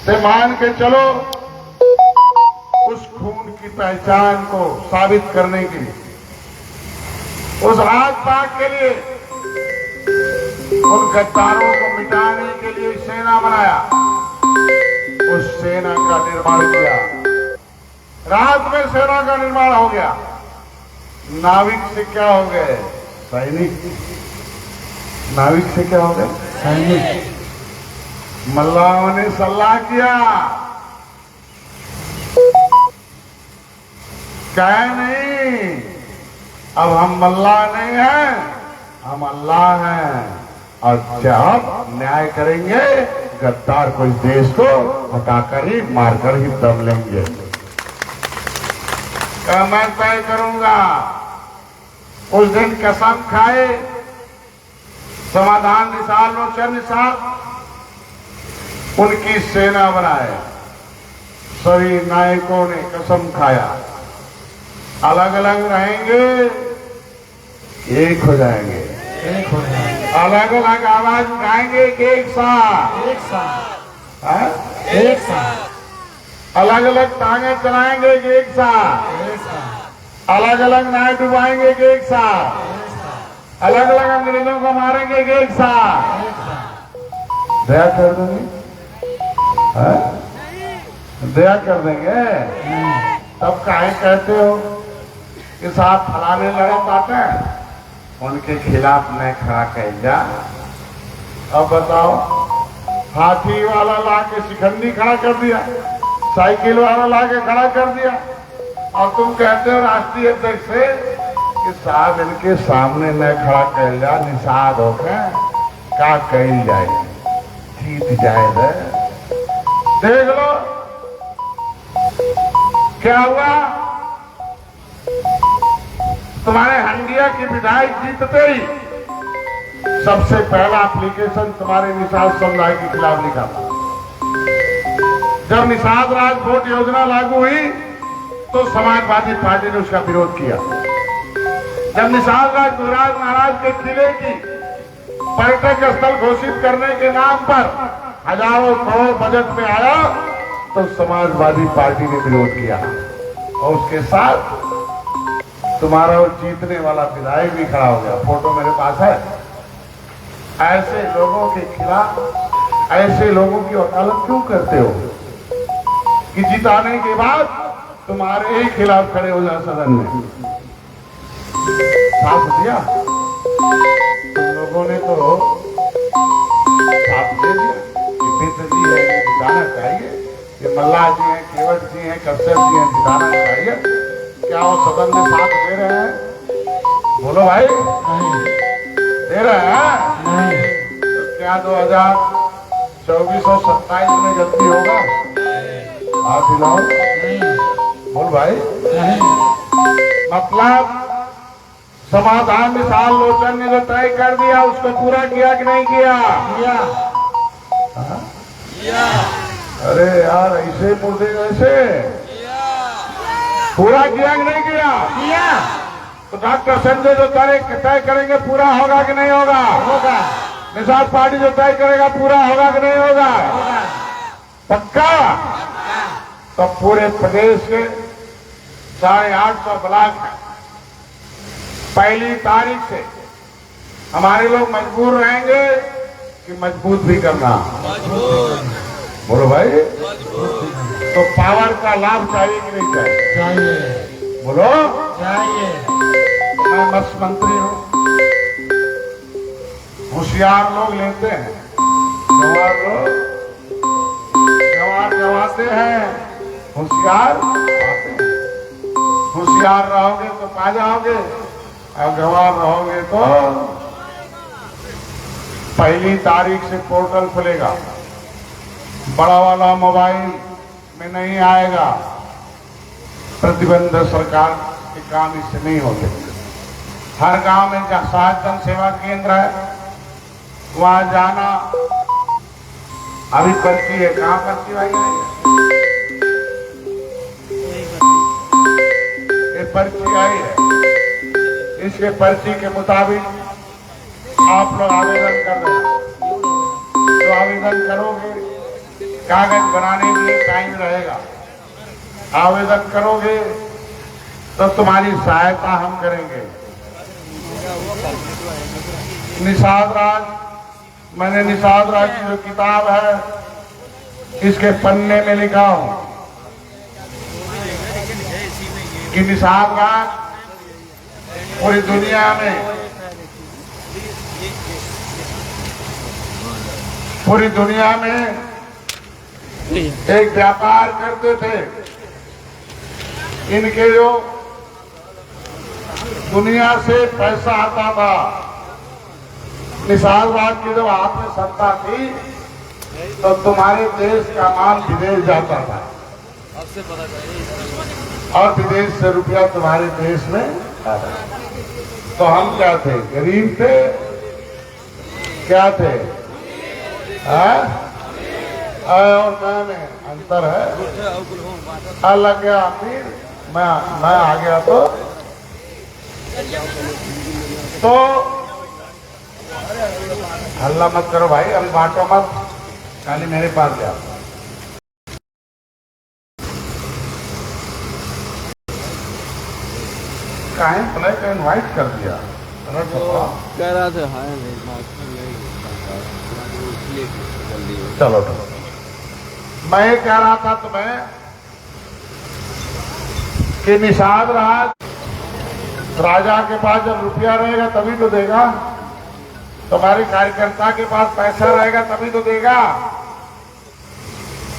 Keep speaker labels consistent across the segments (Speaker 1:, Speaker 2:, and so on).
Speaker 1: से मान के चलो, उस खून की पहचान को साबित करने के लिए, उस राजपाट के लिए, उन गद्दारों को मिटाने के लिए सेना बनाया, उस सेना का निर्माण किया। रात में सेना का निर्माण हो गया। नाविक से क्या हो गए? सैनिक। नाविक से क्या हो गए? सैनिक। मल्लाहों ने सल्लाह किया, क्या नहीं, अब हम मल्लाह नहीं हैं, हम अल्लाह हैं, और जब न्याय करेंगे गद्दार को, इस देश को हटाकर ही, मारकर ही दम लेंगे। मैं तय करूंगा। उस दिन कसम खाए समाधान निसार लोचन निसार, उनकी सेना बनाए। सभी नायकों ने कसम खाया, अलग अलग रहेंगे, एक हो जाएंगे, एक हो जाएंगे। अलग अलग आवाज उठाएंगे, एक साथ, एक साथ, एक साथ। अलग अलग टांगे चलाएंगे, एक साथ, एक साथ। अलग अलग नाय डुबाएंगे, एक साथ। अलग अलग अंग्रेजों को मारेंगे, एक साथ। दया कर देंगे, दया कर देंगे। तब काहे कहते हो कि साहब फलाने लड़त आते हैं, उनके खिलाफ मैं खड़ा कह जा। अब बताओ, हाथी वाला ला के शिखंडी खड़ा कर दिया, साइकिल वाला ला के खड़ा कर दिया, और तुम कहते हो राष्ट्रीय अध्यक्ष से कि साहब इनके सामने न खड़ा कह जा, निषाद होकर का कही जाए, जीत जाए। देख लो क्या हुआ। तुम्हारे हंडिया की विधायक जीतते ही सबसे पहला एप्लीकेशन तुम्हारे निषाद समुदाय के खिलाफ लिखा था। जब निषाद राज वोट योजना लागू हुई तो समाजवादी पार्टी ने उसका विरोध किया। जब निषाद राज गुजरात महाराज के किले की पर्यटक स्थल घोषित करने के नाम पर हजारों करोड़ बजट में आया तो समाजवादी पार्टी ने विरोध किया, और उसके साथ तुम्हारा वो जीतने वाला विधायक भी खड़ा हो गया, फोटो मेरे पास है। ऐसे लोगों के खिलाफ, ऐसे लोगों की वकालत क्यों करते हो कि जिताने के बाद तुम्हारे ही खिलाफ खड़े हो जाए सदन में? साथ दिया तुम लोगों ने, तो साथ दे दिया कि मित्र जी है, ये जिताना चाहिए, ये मल्लाह जी हैं, केवट जी हैं, कश्यप जी हैं, जिताना चाहिए। क्या वो सदन में साथ दे रहे हैं? बोलो भाई, दे रहे हैं? तो क्या 2024 और 27 में गलती होगा? आप हिलाओ, बोल भाई। मतलब समाधान निसार लोचन ने जो तय कर दिया उसको पूरा किया कि नहीं किया? किया। अरे यार, ऐसे मुर्दे वैसे पूरा किया कि नहीं किया? किया। तो डॉक्टर संजय जो तय करेंगे पूरा होगा कि नहीं होगा? होगा। निषाद पार्टी जो तय करेगा पूरा होगा कि नहीं होगा? होगा। पक्का? तो पूरे प्रदेश के 850 ब्लॉक है, पहली तारीख से हमारे लोग मजबूर रहेंगे कि मजबूत भी करना। बोलो भाई, तो पावर का लाभ चाहिए कि नहीं चाहिए? चाहिए। बोलो, चाहिए। मैं मत्स्य मंत्री हूं, होशियार लोग लेते हैं, जवाब गवाते हैं, होशियार आते हैं। होशियार रहोगे तो पा जाओगे, और गवार रहोगे तो पहली तारीख से पोर्टल खुलेगा। बड़ा वाला मोबाइल में नहीं आएगा, प्रतिबंध सरकार के काम इससे नहीं होते। हर गांव में जहाँ जन सेवा केंद्र है वहां जाना। अभी पर्ची है, कहाँ पर्ची आई है? ये पर्ची आई है, इसके पर्ची के मुताबिक आप लोग आवेदन कर रहे हैं। तो आवेदन करोगे, कागज बनाने के लिए टाइम रहेगा। आवेदन करोगे तो तुम्हारी सहायता हम करेंगे। निषाद राज, मैंने निषाद राज की जो किताब है इसके पन्ने में लिखा हूं कि निषाद राज पूरी दुनिया में एक व्यापार करते थे। इनके जो दुनिया से पैसा आता था, निषाद राज की जब हाथ में सत्ता थी तो तुम्हारे देश का माल विदेश जाता था और विदेश से रुपया तुम्हारे देश में आता। तो हम क्या थे? गरीब थे? क्या थे? और मैं अंतर है। अलग गया अमीर, मैं आ गया तो हल्ला मत करो भाई, अभी बांटो मत, खाली मेरे पास ले आओ। काहे प्ले को इनवाइट कर दिया?
Speaker 2: कह रहा था हाँ
Speaker 1: चलो मैं ये कह रहा था तुम्हें कि निषाद राज, राजा के पास जब रुपया रहेगा तभी तो देगा। तुम्हारे कार्यकर्ता के पास पैसा रहेगा तभी तो देगा।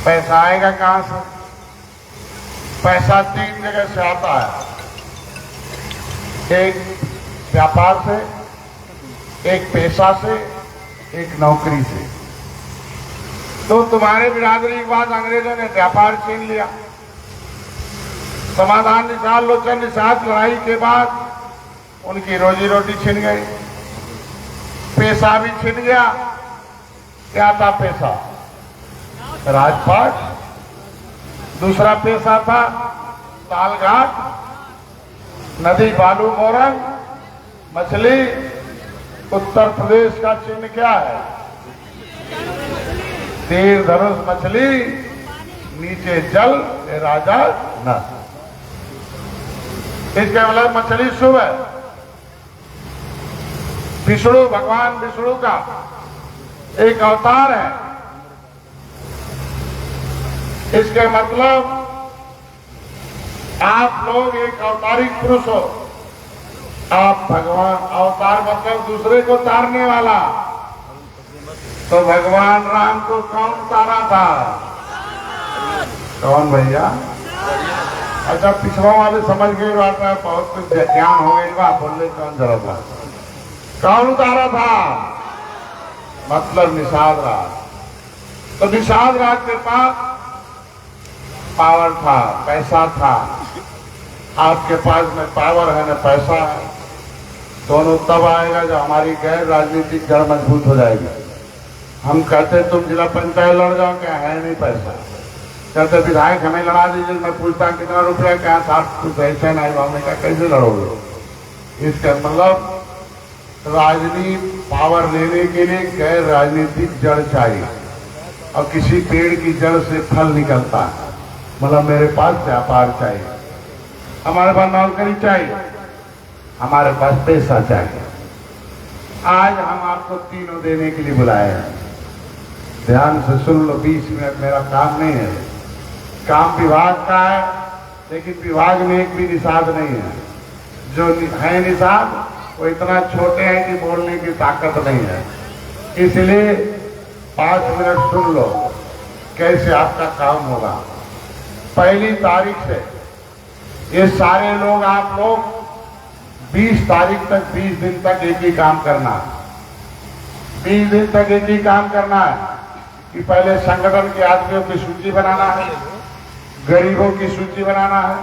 Speaker 1: पैसा आएगा कहां से? पैसा 3 जगह से आता है। एक व्यापार से, एक पेशा से, एक नौकरी से। तो तुम्हारे बिरादरी के बाद अंग्रेजों ने व्यापार छीन लिया। समाधान निषाद लोचन निषाद लड़ाई के बाद उनकी रोजी रोटी छिन गई, पेशा भी छिन गया। क्या था पेशा? राजपाट। दूसरा पेशा था तालघाट, नदी बालू मोरंग, मछली। उत्तर प्रदेश का चिन्ह क्या है? तीर धनुष मछली, नीचे जल, राजा न। इसका मतलब मछली शुभ है। विष्णु, भगवान विष्णु का एक अवतार है। इसके मतलब आप लोग एक अवतारिक पुरुष हो। आप भगवान, अवतार मतलब दूसरे को तारने वाला। तो भगवान राम को कौन तारा था? कौन भैया? अच्छा पिछवा वाले समझ गए बात है, बहुत कुछ ज्ञान हो गई बा, बोलने कौन जरूरत था? कौन उतारा था? मतलब निषाद राज। तो निषाद राज के पास पावर था, पैसा था। आपके पास में पावर है न पैसा है। दोनों तब आएगा जब हमारी गैर राजनीतिक जड़ मजबूत हो जाएगी। हम कहते तुम जिला पंचायत लड़ जाओ, क्या है नहीं पैसा। कहते विधायक हमें लड़ा दीजिए, मैं पूछता कितना रुपया, क्या साथ कुछ ऐसा नहीं। हमने कहा कैसे लड़ोगे? इसका मतलब राजनीति पावर लेने के लिए गैर राजनीतिक जड़ चाहिए। और किसी पेड़ की जड़ से फल निकलता है। मतलब मेरे पास व्यापार चाहिए, हमारे पास नौकरी चाहिए, हमारे पास पैसा चाहिए। आज हम आपको तीनों देने के लिए बुलाए हैं। ध्यान से सुन लो, 20 मिनट मेरा काम नहीं है। काम विभाग का है, लेकिन विभाग में एक भी निषाद नहीं है। जो है निषाद वो इतना छोटे हैं कि बोलने की ताकत नहीं है। इसलिए 5 मिनट सुन लो कैसे आपका काम होगा। 1 तारीख से ये सारे लोग, आप लोग 20 तारीख तक, 20 दिन तक एक ही काम करना है। 20 दिन तक एक ही काम करना है कि पहले संगठन के आदमियों की सूची बनाना है, गरीबों की सूची बनाना है,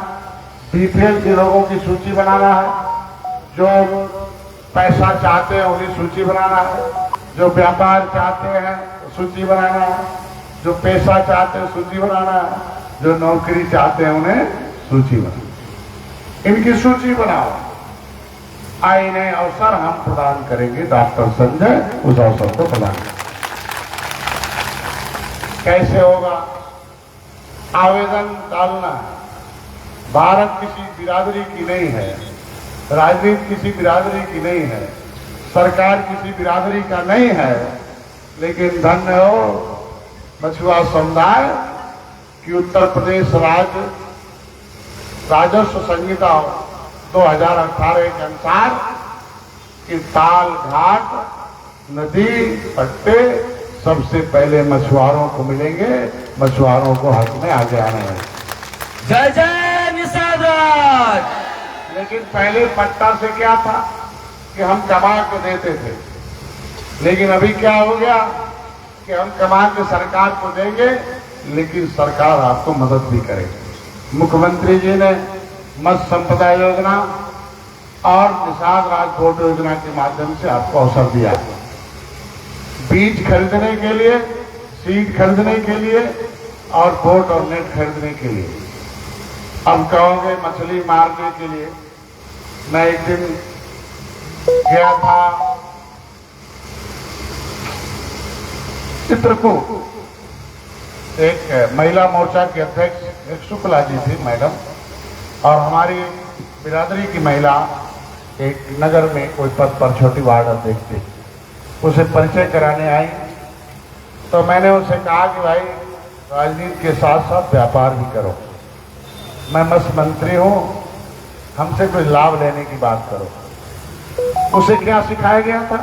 Speaker 1: बीपीएल के लोगों की सूची बनाना है, जो पैसा चाहते हैं उन्हें सूची बनाना है, जो व्यापार चाहते हैं सूची बनाना है, जो पैसा चाहते हैं सूची बनाना है, जो नौकरी चाहते हैं उन्हें सूची बनाना। इनकी सूची बनाओ। इन्हें अवसर हम प्रदान करेंगे। डॉक्टर संजय उस अवसर को प्रदान करेंगे। कैसे होगा? आवेदन डालना है। भारत किसी बिरादरी की नहीं है, राजनीति किसी बिरादरी की नहीं है, सरकार किसी बिरादरी का नहीं है, लेकिन धन्य हो मछुआ समुदाय कि उत्तर प्रदेश राज्य राजस्व संहिता 2018 के अनुसार कि ताल घाट, नदी, पट्टे सबसे पहले मछुआरों को मिलेंगे, मछुआरों को हक में आगे आने हैं।
Speaker 2: जय जय निषाद राज।
Speaker 1: लेकिन पहले पट्टा से क्या था कि हम कमा के देते थे, लेकिन अभी क्या हो गया कि हम कमा के सरकार को देंगे, लेकिन सरकार आपको मदद भी करेगी। मुख्यमंत्री जी ने मत्स्य संपदा योजना और निषाद राज बोर्ड योजना के माध्यम से आपको अवसर दिया है। बीज खरीदने के लिए, सीड खरीदने के लिए और बोट और नेट खरीदने के लिए। अब कहोगे मछली मारने के लिए। मैं एक दिन गया था चित्रकूट, एक महिला मोर्चा की अध्यक्ष एक शुक्ला जी थी मैडम, और हमारी बिरादरी की महिला एक नगर में कोई पद पर छोटी वार्ड अध्यक्ष थी, उसे परिचय कराने आई। तो मैंने उसे कहा कि भाई राजनीति के साथ साथ व्यापार भी करो, मैं मत्स्य मंत्री हूँ, हमसे कोई लाभ लेने की बात करो। उसे क्या सिखाया गया था?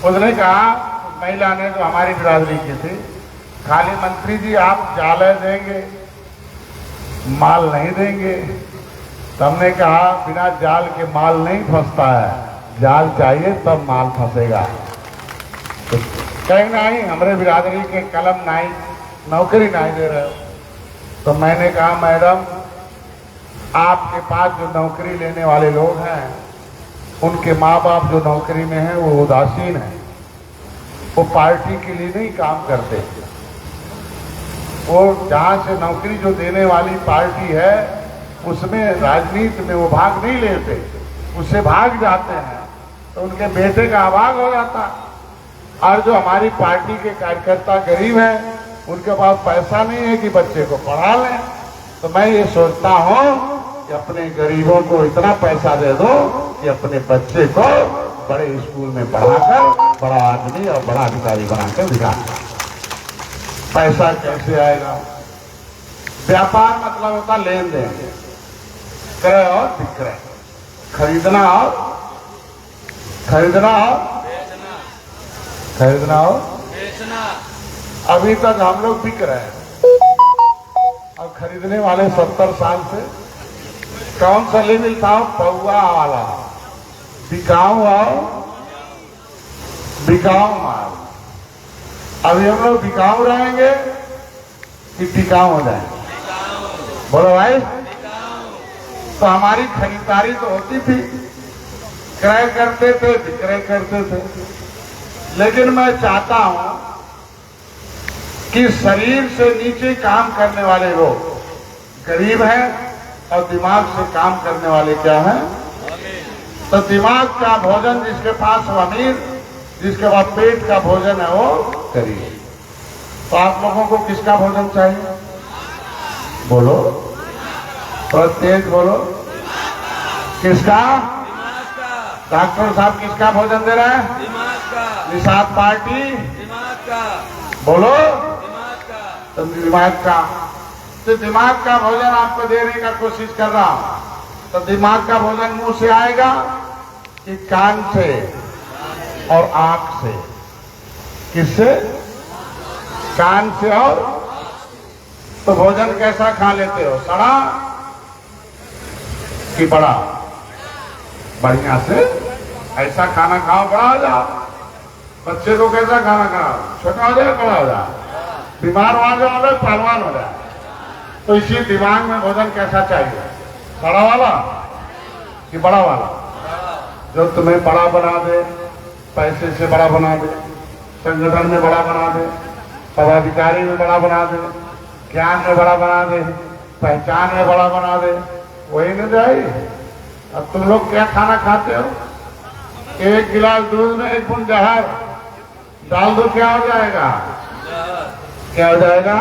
Speaker 1: उसने कहा, महिला ने जो हमारी बिरादरी की थी, खाली मंत्री जी आप जाले देंगे, माल नहीं देंगे। तो हमने कहा बिना जाल के माल नहीं फंसता है, जाल चाहिए तब माल फंसेगा। तो कहीं नहीं, हमारे बिरादरी के कलम नहीं, नौकरी नहीं दे रहे हो। तो मैंने कहा मैडम आपके पास जो नौकरी लेने वाले लोग हैं, उनके माँ बाप जो नौकरी में हैं वो उदासीन हैं, वो पार्टी के लिए नहीं काम करते। वो जहाँ से नौकरी जो देने वाली पार्टी है उसमें राजनीति में वो भाग नहीं लेते, उससे भाग जाते हैं, तो उनके बेटे का अभाग हो जाता। और जो हमारी पार्टी के कार्यकर्ता गरीब हैं, उनके पास पैसा नहीं है कि बच्चे को पढ़ा लें। तो मैं ये सोचता हूँ कि अपने गरीबों को इतना पैसा दे दो कि अपने बच्चे को बड़े स्कूल में पढ़ाकर बड़ा आदमी और बड़ा अधिकारी बनाकर दिखा। पैसा कैसे आएगा? व्यापार मतलब होता लेन देन, क्रय और विक्रय, खरीदना और
Speaker 2: बेचना।
Speaker 1: अभी तक हम लोग बिक रहे हैं, और खरीदने वाले 70 साल से। कौन सा लेवल था? पौवा वाला, बिकाऊ और बिकाऊ माल। अभी हम लोग बिकाऊ रहेंगे कि टिकाऊ हो जाएंगे? बोलो भाई। तो हमारी खरीदारी तो होती थी, क्रय करते थे, विक्रय करते थे। लेकिन मैं चाहता हूं कि शरीर से नीचे काम करने वाले लोग गरीब हैं और दिमाग से काम करने वाले क्या हैं? तो दिमाग का भोजन जिसके पास वो अमीर, जिसके पास पेट का भोजन है वो गरीब। तो आप लोगों को किसका भोजन चाहिए? बोलो, थोड़ा तेज बोलो। किसका? डॉक्टर साहब किसका भोजन दे रहे हैं? निषाद पार्टी। बोलो, तो दिमाग का। तो दिमाग का भोजन आपको देने का कोशिश कर रहा हूं। तो दिमाग का भोजन मुंह से आएगा कि कान से और आंख से? किससे? कान से। और तो भोजन कैसा खा लेते हो? सड़ा कि बड़ा? बढ़िया से ऐसा खाना खाओ, बड़ा हो जाओ। बच्चे को कैसा खाना खाओ? छोटा हो जाए, बड़ा हो जाए, बीमार हो जाए, पहलवान हो जाए। तो इसी दिमाग में भोजन कैसा चाहिए? बड़ा वाला कि बड़ा वाला? जो तुम्हें बड़ा बना दे, पैसे से बड़ा बना दे, संगठन में बड़ा बना दे, पदाधिकारी में बड़ा बना दे, ज्ञान में बड़ा बना दे, पहचान में बड़ा बना दे, वही न जाए। अब तुम लोग क्या खाना खाते हो? एक गिलास दूध में 1 बूंद जहर डाल दो, क्या हो जाएगा? क्या हो जाएगा?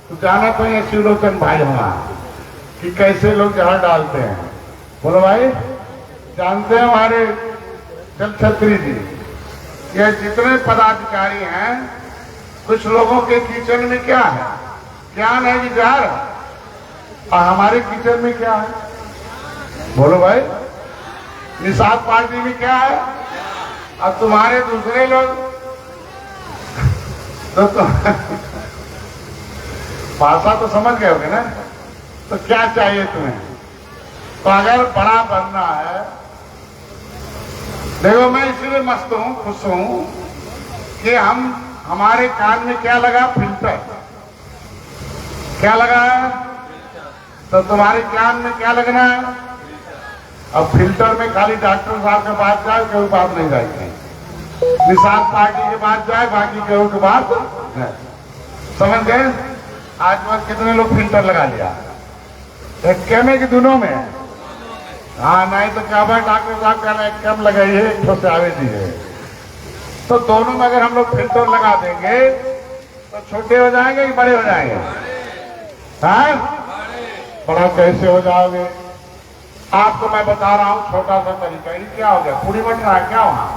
Speaker 1: तो जाना तो ये शिवलोचन भाई हमारा कि कैसे लोग जहर डालते हैं। बोलो भाई, जानते हैं हमारे चल छत्री जी, ये जितने पदाधिकारी हैं, कुछ लोगों के किचन में क्या है? ज्ञान है कि जहर, और हमारे किचन में क्या है? बोलो भाई, निषाद पार्टी में क्या है? और तुम्हारे दूसरे लोग तो भाषा तो समझ गए होगे ना? तो क्या चाहिए तुम्हें? तो अगर बड़ा बनना है, देखो मैं इसलिए मस्त हूं, खुश हूं कि हमारे कान में क्या लगा? फिल्टर। क्या लगा है? तो तुम्हारे कान में क्या लगना है? अब फिल्टर में खाली डॉक्टर साहब के पास जाए, कोई बात नहीं जाएगी। निषाद पार्टी के पास जाए, बाकी केहू के पास नहीं। समझ गए? आज बस कितने लोग फिल्टर लगा लिया? एक कैमे की दोनों में। हाँ, नहीं तो क्या बात, डॉक्टर साहब कहना एक कम लगाइए, एक ठोस आवे दीजिए। तो दोनों में अगर हम लोग फिल्टर लगा देंगे तो छोटे हो जाएंगे कि बड़े हो जाएंगे? हाँ, बड़ा कैसे हो जाओगे? आपको मैं बता रहा हूँ छोटा सा तरीका। ये क्या हो गया? पूरी बन रहा है क्या वहां?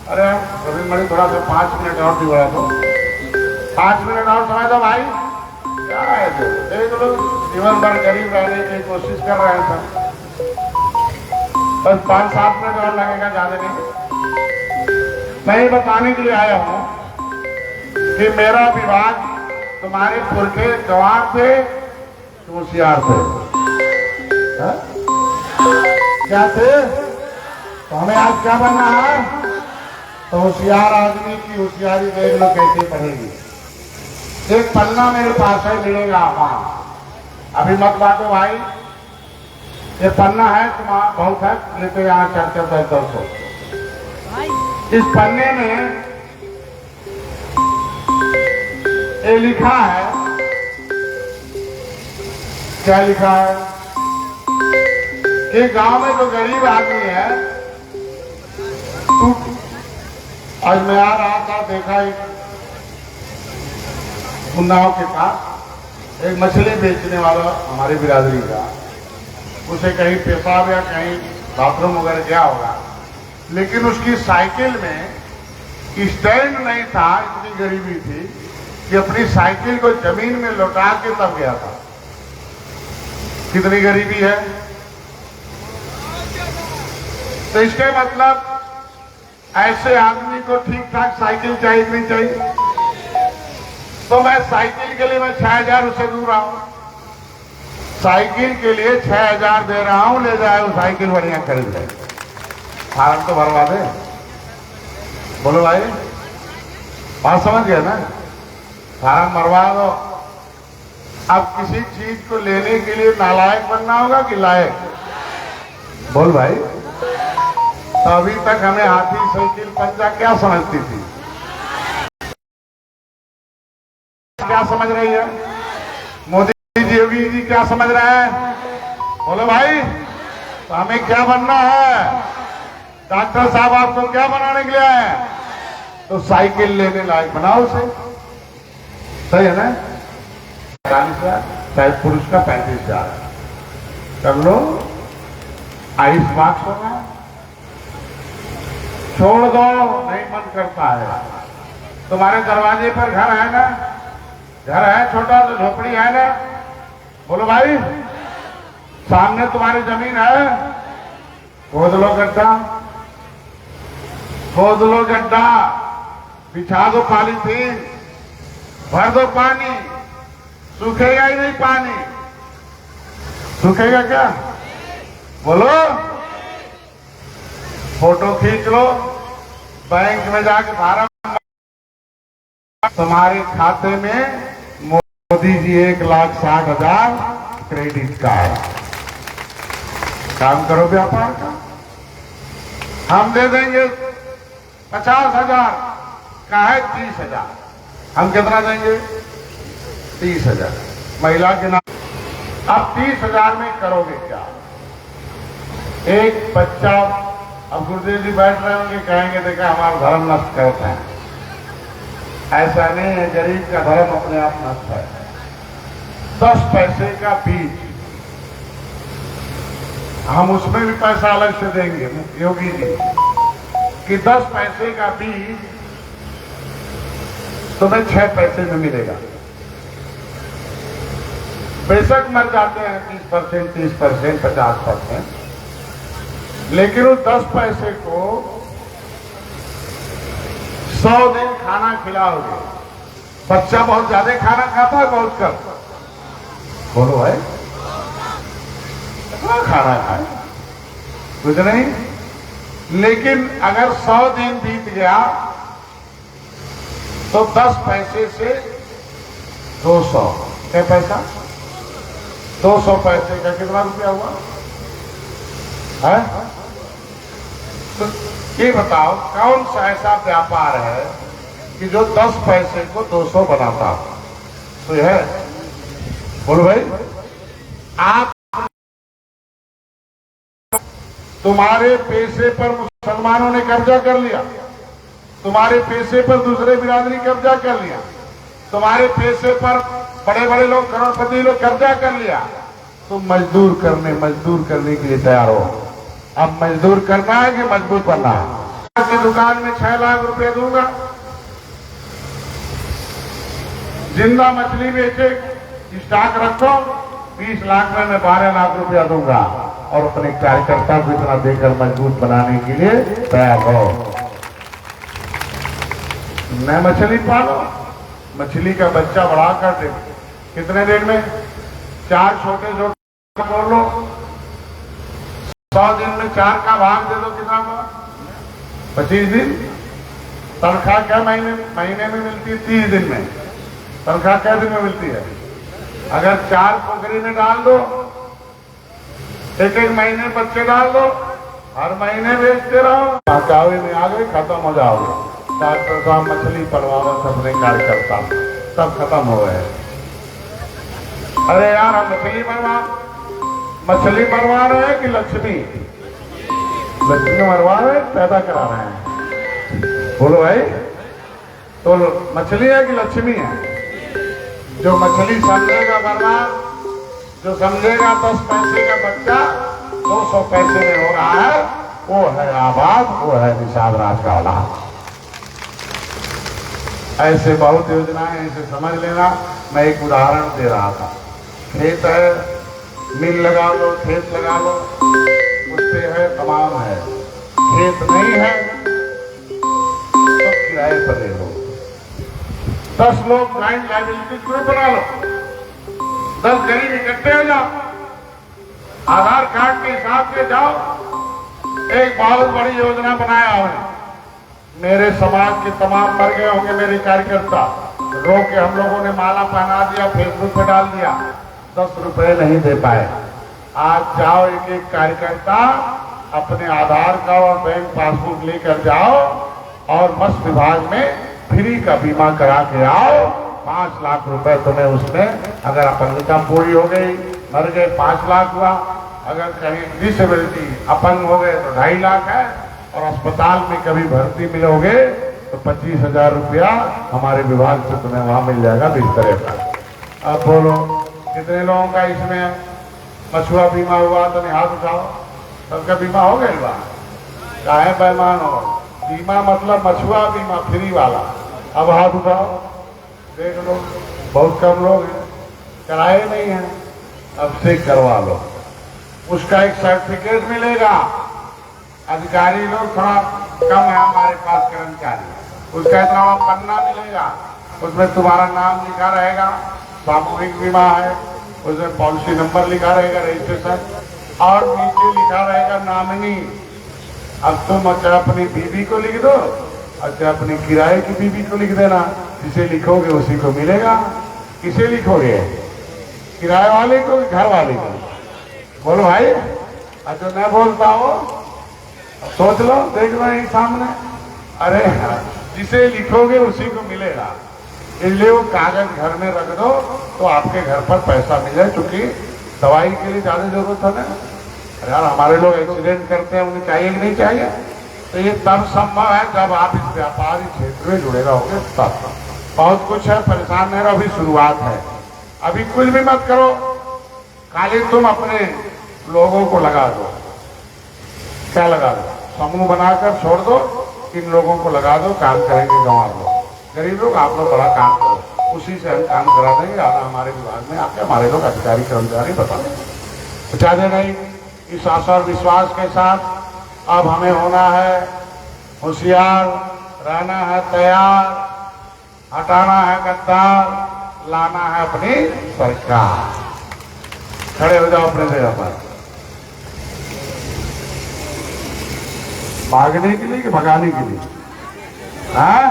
Speaker 1: अरे रवि मणि थोड़ा सा 5 मिनट और दिवड़ा दो, 5 मिनट और समय दो भाई। क्या है? देख लो, जीवन भर गरीब रहने की कोशिश कर रहे हैं सब, बस 5-7 मिनट और लगेगा, ज्यादा नहीं। मैं ये बताने के लिए आया हूं कि मेरा विभाग, तुम्हारे पुरखे गंवार थे, तुम होशियार थे। हा? क्या थे? तो हमें आज क्या बनना है? तो होशियार आदमी की होशियारी देख लो कैसे पढ़ेगी। एक पन्ना मेरे पास है, मिलेगा वहां। अभी मत बांटो भाई, ये पन्ना है तुम्हारा, बहुत है, लेते यहाँ 400-500। इस पन्ने में ये लिखा है, क्या लिखा है? कि गांव में जो गरीब आदमी है, आज मैं आ रहा था, देखा एक उन्नाव के पास एक मछली बेचने वाला हमारी बिरादरी का, उसे कहीं पेशाब या कहीं बाथरूम वगैरह गया होगा, लेकिन उसकी साइकिल में स्टैंड नहीं था, इतनी गरीबी थी कि अपनी साइकिल को जमीन में लौटा के तब गया था। कितनी गरीबी है? तो इसके मतलब ऐसे आदमी को ठीक ठाक साइकिल चाहिए नहीं चाहिए? तो मैं साइकिल के लिए मैं 6000 उससे दूर रहा हूं, साइकिल के लिए 6000 दे रहा हूं, ले जाए वो साइकिल बढ़िया खरीद ले। फार्म तो भरवा दे। बोलो भाई, बात समझ गया ना? फार्म भरवा दो। अब किसी चीज को लेने के लिए नालायक बनना होगा कि लायक? बोल भाई। तो अभी तक हमें हाथी, साइकिल, पंजा क्या समझती थी? क्या समझ रही है मोदी जी, योगी जी क्या समझ रहे हैं? बोलो भाई। तो हमें क्या बनना है? डॉक्टर साहब आपको क्या बनाने के लिए आए? तो साइकिल लेने लायक बनाओ उसे। सही है ना? 40,000, चाहे पुरुष का 35,000 कर लो। आइस बॉक्स होगा, छोड़ दो, नहीं मन करता है। तुम्हारे दरवाजे पर घर है ना? घर है, छोटा तो झोपड़ी है ना? बोलो भाई। सामने तुम्हारी जमीन है, खोद लो गड्ढा, खोद लो गड्ढा, बिछा दो पॉलीथीन, भर दो पानी। सूखेगा ही नहीं पानी? सूखेगा क्या? बोलो। फोटो खींच लो, बैंक में जाके फार्म, तुम्हारे खाते में मोदी जी 1,60,000 क्रेडिट कार्ड। काम करो व्यापार का। हम दे देंगे 50,000 का है 30,000। हम कितना देंगे? 30,000 महिला के नाम। अब 30,000 में करोगे क्या? एक बच्चा, अब गुरुदेव जी बैठ रहे होंगे, कहेंगे देखा हमारा धर्म नष्ट करते हैं, ऐसा नहीं है, गरीब का धर्म अपने आप नष्ट है। 10 पैसे का बीज हम उसमें भी पैसा अलग से देंगे योगी जी कि 10 पैसे का बीज तुम्हें 6 पैसे में मिलेगा। बेशक मर जाते हैं 20%, 30%, 50%, लेकिन उस 10 पैसे को 100 दिन खाना खिलाओगे। बच्चा बहुत ज्यादा खाना खाता है, बहुत कम। बोलो भाई, कितना खाना खाए कुछ नहीं। लेकिन अगर 100 दिन बीत गया तो 10 पैसे से 200, क्या पैसा? 200 पैसे का कितना रुपया हुआ है? तो ये बताओ कौन सा ऐसा व्यापार है कि जो 10 पैसे को 200 बनाता हो? तो यह है, बोलो भाई। आप तुम्हारे पैसे पर मुसलमानों ने कब्जा कर लिया, तुम्हारे पैसे पर दूसरे बिरादरी कब्जा कर लिया, तुम्हारे पैसे पर बड़े बड़े लोग, करोड़पति लोग कब्जा कर लिया। तुम मजदूर करने के लिए तैयार हो। अब मजदूर करना है कि मजबूत बनना है? की दुकान में 6 लाख रुपए दूंगा, जिंदा मछली बेचे, स्टॉक रखो, 20 लाख में मैं 12 लाख रुपया दूंगा और अपने कार्यकर्ता को इतना देकर मजबूत बनाने के लिए तैयार हो। मैं मछली पालो, मछली का बच्चा बढ़ा कर दे, कितने दिन में? 4 छोटे छोटे बोल लो, 100 दिन में 4 का भाग दे दो, कितना हुआ? 25 दिन। तनख्वाह क्या महीने में मिलती है? 30 दिन में। तनख्वाह क्या दिन में मिलती है? अगर 4 पोखरी में डाल दो, एक महीने बच्चे डाल दो, हर महीने बेचते रहो, पकावे में आ गए, खत्म हो जाओगे। डॉक्टर साहब मछली पलवाओ, अपने कार्यकर्ता सब खत्म हो गए। अरे यार, हम मछली मरवा रहे हैं कि लक्ष्मी मरवा रहे हैं, पैदा करा रहे हैं? बोलो भाई, तो मछली है कि लक्ष्मी है? जो मछली समझेगा बर्बाद, जो समझेगा 10 पैसे का बच्चा 200 पैसे में हो रहा है, वो है आबाद, वो है निषाद राज का औलाद। ऐसे बहुत योजनाएं, इसे समझ लेना। मैं एक उदाहरण दे रहा था। खेत है, मिल लगा लो, खेत लगा लो, उससे है तमाम है। खेत नहीं है तो किराए पर ले लो। 10 लोग जॉइंट लायबिलिटी ग्रुप बना लो, 10 गरीब इकट्ठे हो जाओ, आधार कार्ड के हिसाब से जाओ। एक बहुत बड़ी योजना बनाया हमने, मेरे समाज के तमाम मर गए होंगे मेरे कार्यकर्ता, रो के हम लोगों ने माला पहना दिया, फेसबुक पे डाल दिया, 10 रुपए नहीं दे पाए। आज जाओ, एक एक कार्यकर्ता अपने आधार कार्ड और बैंक पासबुक लेकर जाओ और मत्स्य विभाग में फ्री का बीमा करा के आओ। 5 लाख रुपए तुम्हें उसमें, अगर अपंगता पूरी हो गई, मर गए, 5 लाख हुआ। अगर कहीं डिसेबिलिटी, अपंग हो गए तो 2.5 लाख है, और अस्पताल में कभी भर्ती मिलोगे तो 25,000 रुपया हमारे विभाग से तुम्हें वहां मिल जाएगा बिस्तरे पर। अब बोलो कितने लोगों का इसमें मछुआ बीमा हुआ? तो नहीं हाथ उठाओ, सबका बीमा हो गया? चाहे बेईमान हो, बीमा मतलब मछुआ बीमा फ्री वाला। अब हाथ उठाओ, देख लो, बहुत कम लोग हैं, कराए नहीं है, अब से करवा लो। उसका एक सर्टिफिकेट मिलेगा। अधिकारी लोग थोड़ा कम है हमारे पास, कर्मचारी, उसका इतना पन्ना मिलेगा, उसमें तुम्हारा नाम लिखा रहेगा, सामूहिक बीमा है, उसमें पॉलिसी नंबर लिखा रहेगा, रजिस्ट्रेशन, और नीचे लिखा रहेगा नॉमिनी। अब तुम अच्छा अपनी बीवी को लिख दो, अच्छा अपनी किराए की बीवी को लिख देना, जिसे लिखोगे उसी को मिलेगा। किसे लिखोगे? किराए वाले को, घर वाले को? बोलो भाई। अच्छा मैं बोलता हूँ, सोच लो, देख लो यही सामने। अरे जिसे लिखोगे उसी को मिलेगा, इसलिए वो कागज घर में रख दो तो आपके घर पर पैसा मिल जाए, क्योंकि दवाई के लिए ज्यादा जरूरत है ना। अरे यार, हमारे लोग एक्सीडेंट करते हैं, उन्हें चाहिए कि नहीं चाहिए? तो ये तब संभव है जब आप इस व्यापारिक क्षेत्र में जुड़े रहोगे तब। बहुत कुछ है, परेशान नहीं रहो, अभी शुरुआत है। अभी कुछ भी मत करो, खाली तुम अपने लोगों को लगा दो। क्या लगा दो? समूह बनाकर छोड़ दो, इन लोगों को लगा दो, काम करेंगे गांव लोग। गरीब लोग आप लोग बड़ा काम करो, उसी से हम काम करा देंगे। आना हमारे विभाग में आके हमारे लोग अधिकारी कर्मचारी बता देंगे। ज्यादा नहीं, इस आशा और विश्वास के साथ अब हमें होना है होशियार, रहना है तैयार, हटाना है गद्दार, लाना है अपनी सरकार। खड़े हो जाओ अपने जगह पर। भागने के लिए कि भगाने के लिए? हाँ,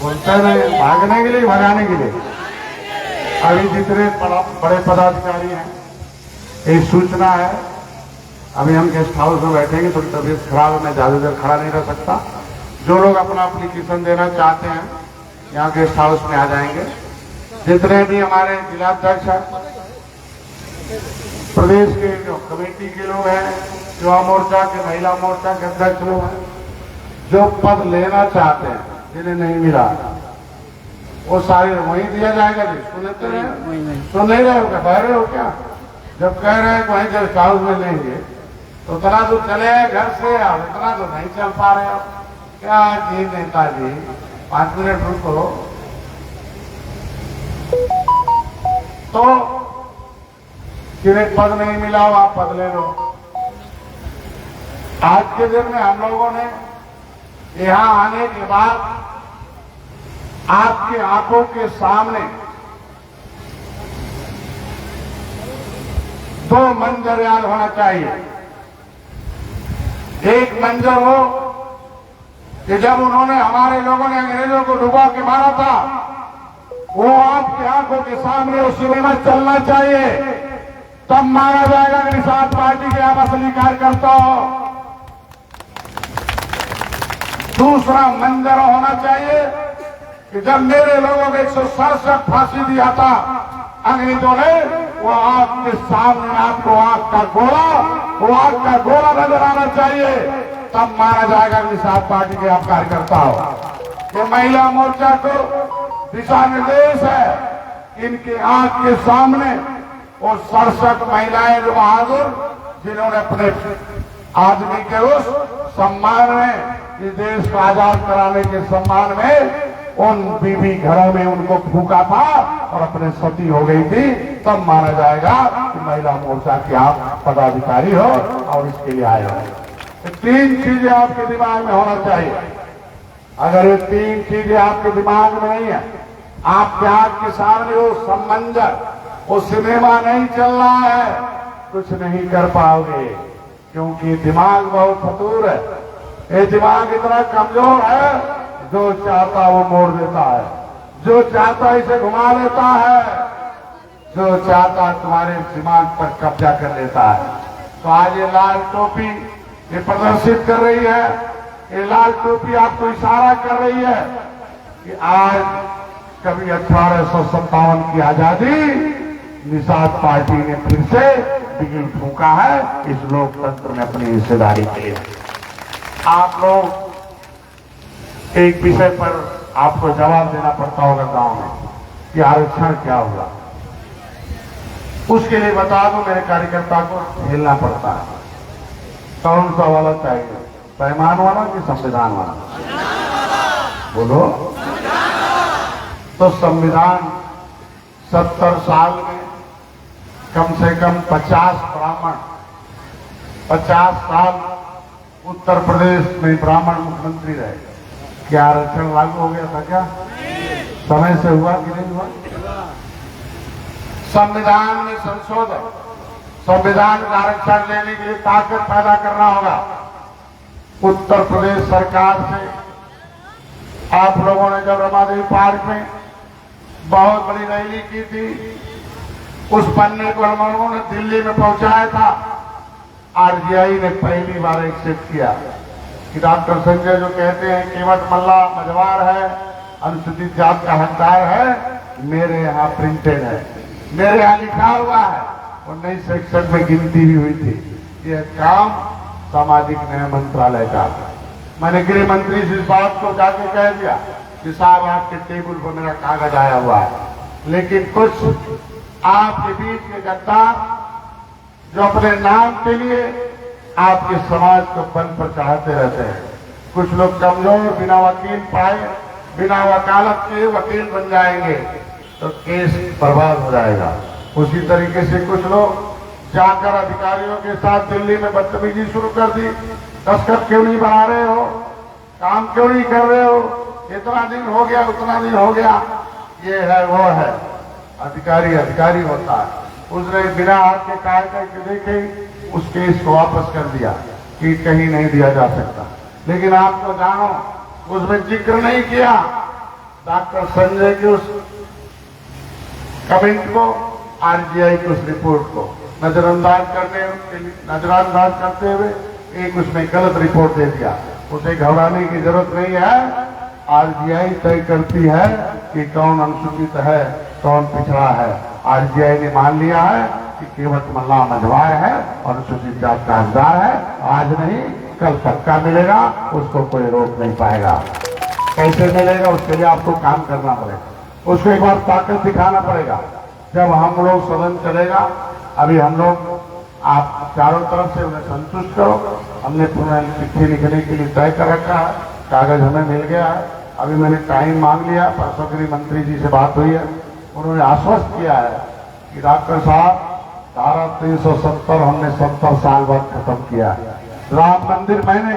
Speaker 1: बोलते नहीं, भागने के लिए भगाने के लिए? अभी जितने बड़े पदाधिकारी हैं, एक सूचना है, अभी हम गेस्ट हाउस में बैठेंगे, थोड़ी तबीयत खराब है, मैं ज्यादा देर खड़ा नहीं रह सकता। जो लोग अपना एप्लीकेशन देना चाहते हैं यहाँ गेस्ट हाउस में आ जाएंगे। जितने भी हमारे जिलाध्यक्ष हैं, प्रदेश के जो कमेटी के लोग हैं, युवा मोर्चा के, महिला मोर्चा के अध्यक्ष लोग हैं, जो पद लेना चाहते हैं, जिन्हें नहीं मिला, वो सारे वहीं दिया जाएगा। जी सुन लेते हैं, सुन नहीं रहे हो क्या? कह रहे हो क्या? जब कह रहे हैं वहीं गेस्ट हाउस में लेंगे तो उतना तो चले घर से, और इतना तो नहीं चल पा रहे हो क्या? जी नेताजी 5 मिनट रुको। तो किन्हें पद नहीं मिला हो, आप पद ले लो। आज के दिन में हम लोगों ने यहां आने के बाद आपकी आंखों के सामने 2 मंजर याद होना चाहिए। एक मंजर हो कि जब उन्होंने, हमारे लोगों ने अंग्रेजों को डुबा के मारा था, वो आपकी आंखों के सामने उस सिनेमा चलना चाहिए, तब मारा जाएगा कि निषाद पार्टी के आप असली कार्यकर्ता हो। दूसरा मंजर होना चाहिए कि जब मेरे लोगों को 167 फांसी दिया था अंग्रेजों ने, वो आपके सामने आपको आंख का गोला नजर आना चाहिए, तब माना जाएगा कि निषाद पार्टी के आप कार्यकर्ता हो। ये महिला मोर्चा को दिशा निर्देश है। इनके आंख के सामने वो 67 महिलाएं जो बहादुर, जिन्होंने अपने आदमी के उस सम्मान में, इस देश को आजाद कराने के सम्मान में, उन बीबी घरों में उनको फूका था और अपने सती हो गई थी, तब माना जाएगा कि महिला मोर्चा के आप पदाधिकारी हो और इसके लिए आए हो। 3 चीजें आपके दिमाग में होना चाहिए। अगर ये 3 चीजें आपके दिमाग में नहीं है, आपके आंख के सामने वो समंजर, वो सिनेमा नहीं चल रहा है, कुछ नहीं कर पाओगे, क्योंकि दिमाग बहुत फतूर है। ये दिमाग इतना कमजोर है, जो चाहता वो मोड़ देता है, जो चाहता इसे घुमा लेता है, जो चाहता तुम्हारे दिमाग पर कब्जा कर लेता है। तो आज ये लाल टोपी ये प्रदर्शित कर रही है, ये लाल टोपी आपको इशारा कर रही है कि आज कभी 1857 की आजादी निषाद पार्टी ने फिर से बिगुल फूंका है, इस लोकतंत्र में अपनी हिस्सेदारी के लिए। आप लोग एक विषय पर आपको जवाब देना पड़ता होगा गांव में कि आरक्षण क्या हुआ। उसके लिए बता दो, मेरे कार्यकर्ता को झेलना पड़ता है। कौन सा वाला चाहिए, पैमान वाला कि संविधान वाला? बोलो। तो संविधान 70 साल में कम से कम 50 ब्राह्मण, 50 साल उत्तर प्रदेश में ब्राह्मण मुख्यमंत्री रहे। क्या आरक्षण लागू हो गया था? क्या समय से हुआ कि नहीं हुआ? संविधान में संशोधन, संविधान का आरक्षण लेने के लिए ताकत पैदा करना होगा। उत्तर प्रदेश सरकार से आप लोगों ने जब रमादेवी पार्क में बहुत बड़ी रैली की थी, उस पन्ने को हम लोगों ने दिल्ली में पहुंचाया था। आरजीआई ने पहली बार एक्सेप्ट किया कि डॉक्टर संजय जो कहते हैं केवट मल्ला मझवार है, अनुसूचित जाति का हकदार है, मेरे यहाँ प्रिंटेड है, मेरे यहाँ लिखा हुआ है। 19 सेक्शन में गिनती भी हुई थी। यह काम सामाजिक न्याय मंत्रालय का। मैंने गृह मंत्री से इस बात को जाके कह दिया निसार राज के टेबल पर मेरा कागज आया हुआ है, लेकिन कुछ आपके बीच के गद्दार जो अपने नाम के लिए आपके समाज को बल पर चढ़ाते रहते हैं। कुछ लोग कमजोर बिना वकील पाए, बिना वकालत के वकील बन जाएंगे तो केस बर्बाद हो जाएगा। उसी तरीके से कुछ लोग जाकर अधिकारियों के साथ दिल्ली में बदतमीजी शुरू कर दी। दस्तखत क्यों नहीं बना रहे हो, काम क्यों नहीं कर रहे हो, इतना दिन हो गया, उतना दिन हो गया, ये है वो है। अधिकारी अधिकारी होता है। उसने बिना हाथ के कार्य करके देखे उस केस को वापस कर दिया कि कहीं नहीं दिया जा सकता। लेकिन आपको जानो, उसमें जिक्र नहीं किया डॉक्टर संजय के उस कमेंट को, आरजीआई की उस रिपोर्ट को नजरअंदाज करते हुए एक उसमें गलत रिपोर्ट दे दिया। उसे घबराने की जरूरत नहीं है। आरजीआई तय करती है कि कौन अनुसूचित है, कौन पिछड़ा है। आरजीआई ने मान लिया है कि केवट मल्ला मझवाए है और अनुसूचित जाति का हकदार है। आज नहीं कल पक्का मिलेगा, उसको कोई रोक नहीं पाएगा। कैसे मिलेगा, उसके लिए आपको काम करना पड़ेगा, उसको एक बार ताकत दिखाना पड़ेगा। जब हम लोग सदन चलेगा, अभी हम लोग आप चारों तरफ से उन्हें संतुष्ट करो। हमने पुनः चिट्ठी लिखने के लिए तय कर रखा है, कागज हमें मिल गया है। अभी मैंने टाइम मांग लिया, परसों गृह मंत्री जी से बात हुई है, उन्होंने आश्वस्त किया है कि डॉक्टर साहब धारा 370 हमने 70 साल बाद खत्म किया है। राम मंदिर मैंने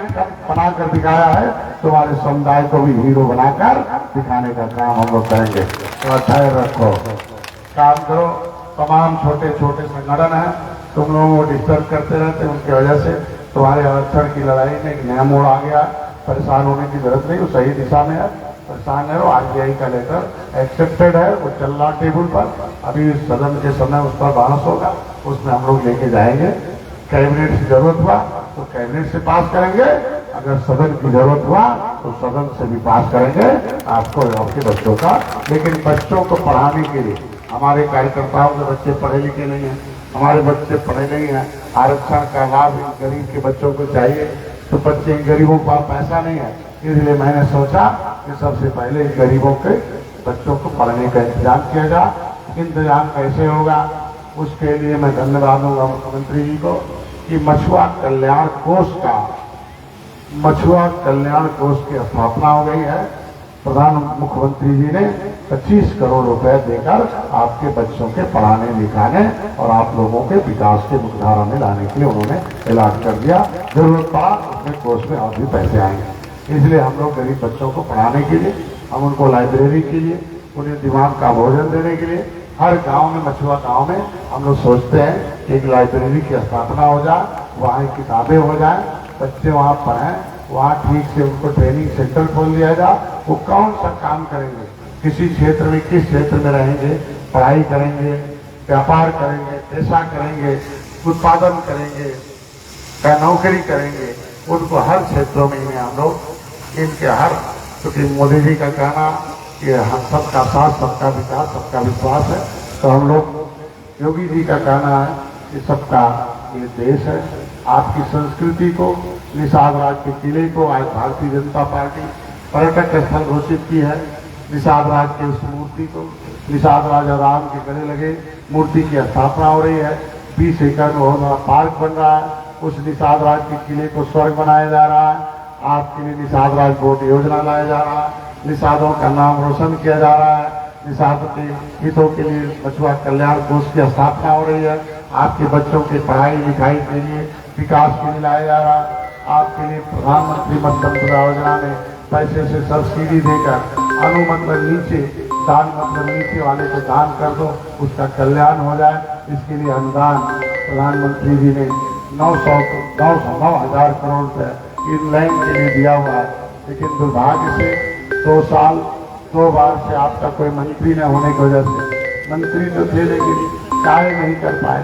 Speaker 1: बनाकर दिखाया है, तुम्हारे समुदाय को भी हीरो बनाकर दिखाने का काम हम लोग करेंगे। तो धैर्य रखो, काम करो। तमाम छोटे छोटे संगठन हैं, तुम लोगों को डिस्टर्ब करते रहते हैं, उनकी वजह से तुम्हारे आरक्षण की लड़ाई में एक नया मोड़ आ गया। परेशान होने की जरूरत नहीं, वो सही दिशा में है, परेशान है। आरजीआई का लेटर एक्सेप्टेड है, वो चल रहा टेबल पर। अभी सदन के समय उस पर बहस होगा, उसमें हम लोग लेके जाएंगे। कैबिनेट की जरूरत हुआ तो कैबिनेट से पास करेंगे, अगर सदन की जरूरत हुआ तो सदन से भी पास करेंगे आपको और आपके बच्चों का। लेकिन बच्चों को पढ़ाने के लिए हमारे कार्यकर्ताओं के बच्चे पढ़े लिखे नहीं हैं, हमारे बच्चे पढ़े नहीं हैं। आरक्षण का लाभ गरीब के बच्चों को चाहिए, तो बच्चे गरीबों का पैसा नहीं है, इसलिए मैंने सोचा कि सबसे पहले गरीबों के बच्चों को पढ़ने का इंतजाम किया जाए। इंतजाम कैसे होगा, उसके लिए मैं धन्यवाद दूंगा मुख्यमंत्री जी को कि मछुआ कल्याण कोष की स्थापना हो गई है। प्रधान मुख्यमंत्री जी ने 25 करोड़ रुपए देकर आपके बच्चों के पढ़ाने लिखाने और आप लोगों के विकास के मुख्यधारा में लाने के लिए उन्होंने ऐलान कर दिया। जरूरत पड़ा उसमें कोष में और भी पैसे आएंगे। इसलिए हम लोग गरीब बच्चों को पढ़ाने के लिए, हम उनको लाइब्रेरी के लिए, उन्हें दिमाग का भोजन देने के लिए हर गांव में, मछुआ गांव में हम लोग सोचते हैं कि एक लाइब्रेरी की स्थापना हो जाए, वहाँ किताबें हो जाए, बच्चे वहाँ पढ़ें, वहाँ ठीक से उनको ट्रेनिंग सेंटर खोल दिया जाए। वो कौन सा काम करेंगे, किसी क्षेत्र में, किस क्षेत्र में रहेंगे, पढ़ाई करेंगे, व्यापार करेंगे, पेशा करेंगे, उत्पादन करेंगे, क्या नौकरी करेंगे, उनको हर क्षेत्रों में हम लोग इनके हर, क्योंकि मोदी जी का कहना कि हम सबका साथ, सबका विकास, सबका विश्वास है, तो हम लोग योगी जी का कहना है कि सबका ये देश है। आपकी संस्कृति को, निषाद राज के किले को आज भारतीय जनता पार्टी पर्यटक स्थल घोषित की है। निषाद राज की उस मूर्ति को, निषाद राजा राम के गले लगे मूर्ति की स्थापना हो रही है। 20 एकड़ में बहुत बड़ा पार्क बन रहा है। उस निषाद राज के किले को स्वर्ग बनाया जा रहा है। आपके लिए निषाद राज बोट योजना लाया जा रहा है। निषादों का नाम रोशन किया जा रहा है। निषाद के हितों के लिए मछुआ कल्याण कोष की स्थापना हो रही है। आपके बच्चों की पढ़ाई लिखाई के लिए, विकास के लिए लाया जा रहा है। आपके लिए प्रधानमंत्री मत्स्य संपदा योजना में पैसे से सब्सिडी देकर अनुमत नीचे, दान मतलब नीचे वाले को दान कर दो, उसका कल्याण हो जाए। इसके लिए अनुदान प्रधानमंत्री जी ने 9,000 करोड़ रुपए इनलाइन के लिए दिया हुआ है। लेकिन दुर्भाग्य से 2 बार से आपका कोई मंत्री न होने की वजह से, मंत्री तो थे लेकिन कार्य नहीं कर पाए।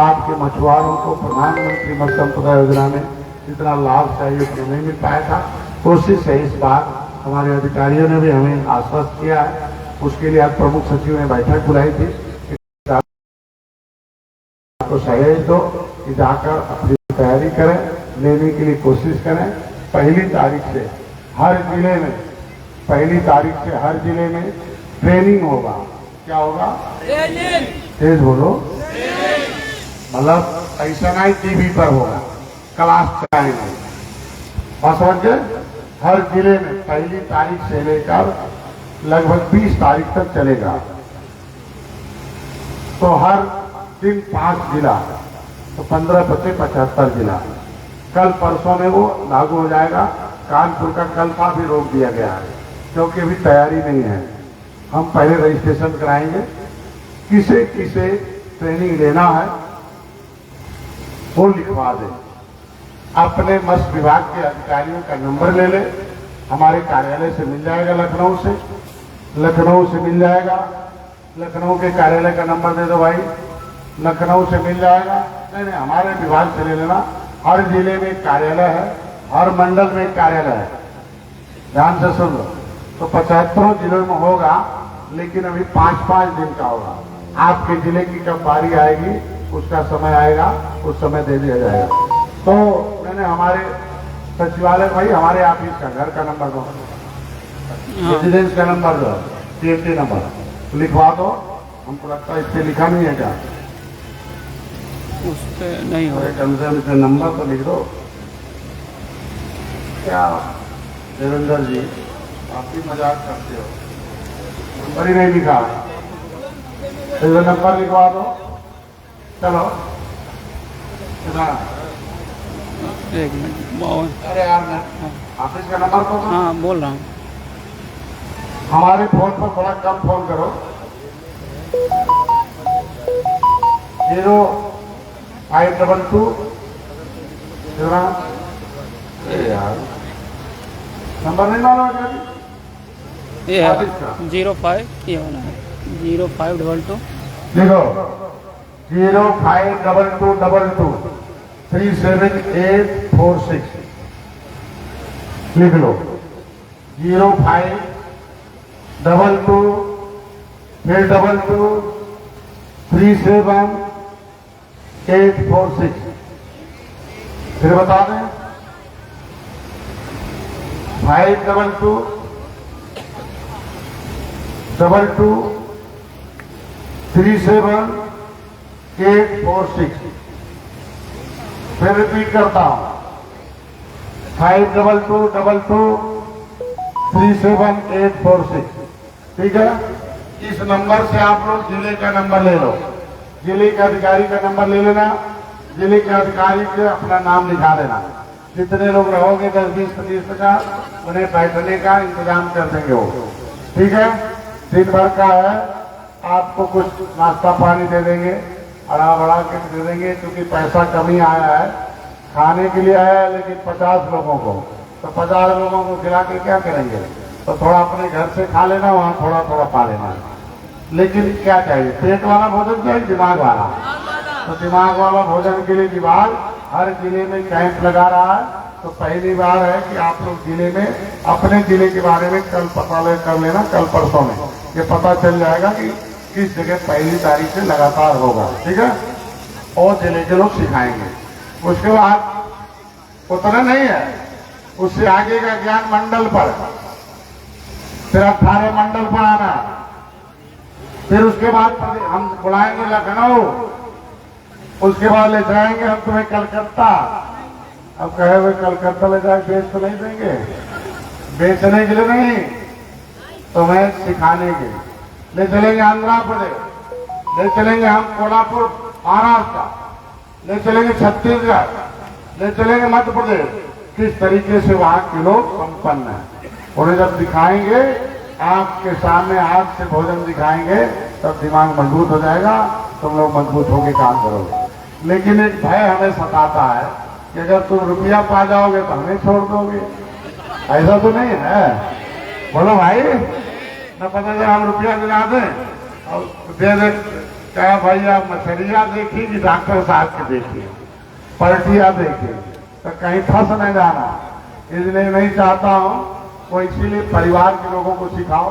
Speaker 1: आपके मछुआरों को प्रधानमंत्री मत्स्य संपदा योजना में जितना लाभ चाहिए उतना नहीं मिल पाया था। कोशिश है इस बार, हमारे अधिकारियों ने भी हमें आश्वस्त किया है। उसके लिए आज प्रमुख सचिव ने बैठक बुलाई थी, तो सहयोग दो कि जाकर अपनी तैयारी करें, लेने के लिए कोशिश करें। 1 तारीख से हर जिले में पहली तारीख से हर जिले में ट्रेनिंग होगा। क्या होगा? तेज बोलो। मतलब ऐसा नहीं टीवी पर होगा, क्लास चलाएंगे। और समझ गए? हर जिले में पहली तारीख से लेकर लगभग 20 तारीख तक चलेगा। तो हर दिन 5 जिला, तो 15 बचे 75 जिला। कल परसों में वो लागू हो जाएगा। कानपुर का कल का भी रोक दिया गया है क्योंकि अभी तैयारी नहीं है। हम पहले रजिस्ट्रेशन कराएंगे। किसे किसे ट्रेनिंग लेना है वो लिखवा दे। अपने मत्स्य विभाग के अधिकारियों का नंबर ले ले। हमारे कार्यालय से मिल जाएगा, लखनऊ से मिल जाएगा। लखनऊ के कार्यालय का नंबर दे दो भाई, लखनऊ से मिल जाएगा। नहीं, हमारे विभाग से ले लेना। हर जिले में एक कार्यालय है, हर मंडल में एक कार्यालय है। ध्यान से सुन लो। तो 75 जिलों में होगा, लेकिन अभी 5-5 दिन का होगा। आपके जिले की कब बारी आएगी, उसका समय आएगा, उस समय दे दिया जाएगा। तो मैंने हमारे सचिवालय भाई, हमारे ऑफिस का घर का नंबर दो, रेजिडेंस का नंबर दो, TMT नंबर लिखवा दो। हमको लगता है इस पे लिखा नहीं है क्या?
Speaker 2: उस पे नहीं हो।
Speaker 1: कम से कम नंबर तो लिख दो। क्या देवेंद्र जी, आप भी मजाक करते हो, नंबर ही नहीं लिखा। तो नंबर लिखवा दो। चलो कितना?
Speaker 2: 1 मिनट 52।
Speaker 1: अरे यार, मैं ऑफिस का नंबर तो दो।
Speaker 2: हाँ बोल रहा हूँ।
Speaker 1: हमारे फोन पर थोड़ा कम फोन करो। 0522 कितना? यार नंबर नहीं मालूम है क्या?
Speaker 2: ये है
Speaker 1: ऑफिस का
Speaker 2: 05, ये वाला है 0522।
Speaker 1: देखो 0522 37846 लिख लो। 0522 फिर 22 37846। फिर बता दें 522 22 37846। फिर रिपीट करता हूं 522 22 37846। ठीक है? इस नंबर से आप लोग जिले का नंबर ले लो, जिले के अधिकारी का नंबर ले लेना। जिले के अधिकारी के अपना नाम लिखा देना। जितने लोग रहोगे 10, 20, 25, 50, उन्हें बैठने का इंतजाम कर देंगे वो। ठीक है? दिन भर का है, आपको कुछ नाश्ता पानी दे देंगे, अड़ा बड़ा के दे देंगे, क्योंकि पैसा कमी आया है। खाने के लिए आया है, लेकिन 50 लोगों को, तो 50 लोगों को खिला के क्या करेंगे? तो थोड़ा अपने घर से खा लेना, वहाँ थोड़ा थोड़ा पा लेना। लेकिन क्या चाहिए? पेट वाला भोजन चाहिए, दिमाग वाला। तो दिमाग वाला भोजन के लिए विभाग हर जिले में कैंप लगा रहा है। तो पहली बार है कि आप लोग जिले में अपने जिले के बारे में कल पता कर लेना। कल परसों में ये पता चल जाएगा कि किस जगह पहली तारीख से लगातार होगा। ठीक है? और जिले के लोग सिखाएंगे। उसके बाद उतना नहीं है, उससे आगे का ज्ञान मंडल पर, फिर 18 मंडल पर आना। फिर उसके बाद हम बुलाएंगे लखनऊ, उसके बाद ले जाएंगे हम तुम्हें कलकत्ता। अब कहे हुए कलकत्ता ले जाए, बेच तो नहीं देंगे, बेचने के लिए नहीं, तुम्हें सिखाने के लिए ले चलेंगे। आंध्र प्रदेश ले चलेंगे, हम कोल्हापुर महाराष्ट्र ले चलेंगे, छत्तीसगढ़ ले चलेंगे, मध्य प्रदेश। किस तरीके से वहां के लोग संपन्न है, उन्हें जब दिखाएंगे, आपके सामने हाथ से भोजन दिखाएंगे, तब दिमाग मजबूत हो जाएगा, तुम लोग मजबूत होकर काम करोगे। लेकिन एक भय हमें सताता है कि अगर तुम रुपया पा जाओगे तो हमें छोड़ दोगे। ऐसा तो नहीं है? बोलो भाई, न पता चला हम रुपया दिला दें और दे दे, क्या भैया मछलियाँ देखी कि डॉक्टर साहब के देखी, पलटिया देखी, तो कहीं फंस नहीं जाना। इसलिए नहीं चाहता हूँ। वो इसीलिए परिवार के लोगों को सिखाओ,